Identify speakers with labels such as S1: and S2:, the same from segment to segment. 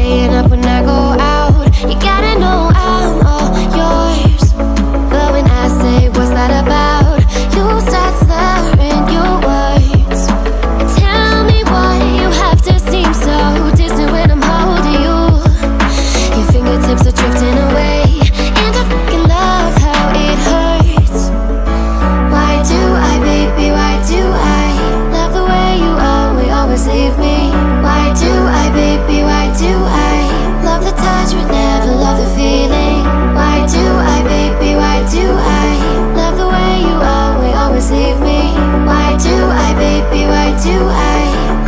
S1: staying up when I go out. You gotta know I'm all yours. But when I say what's that about, you start slurring your words. Tell me why you have to seem so distant when I'm holding you. Your fingertips are drifting away, and I fucking love how it hurts. Why do I, baby, why do I love the way you always leave me? Why do I, baby, why do I love the touch but never love the feeling? Why do I, baby, why do I love the way you always leave me? Why do I, baby, why do I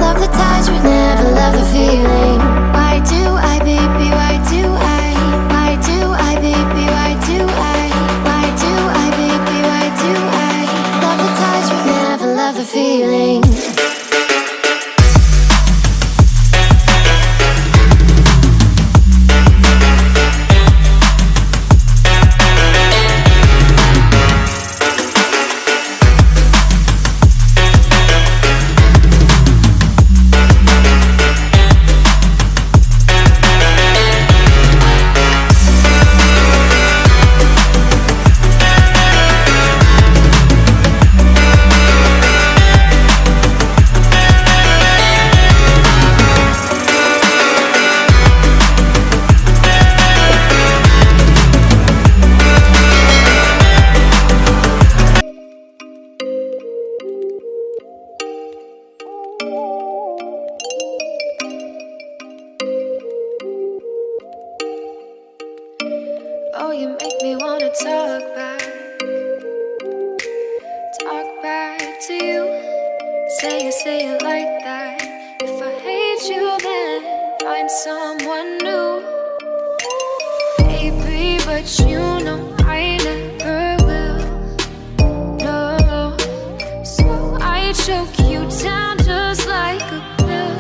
S1: love the touch but never love the feeling? Why do I, baby, why do I? Why do I, baby, why do I? Why do I, baby, why do I love the touch but never love the feeling? Oh, you make me wanna talk back to you. Say it like that. If I hate you, then find someone new. Baby, but you know I never will. No, so I choke you down just like a pill.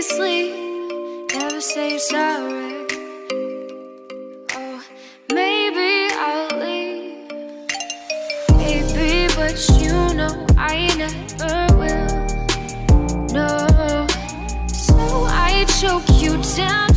S1: Sleep, never say sorry. Oh, maybe I'll leave, baby, but you know I never will. No, so I choke you down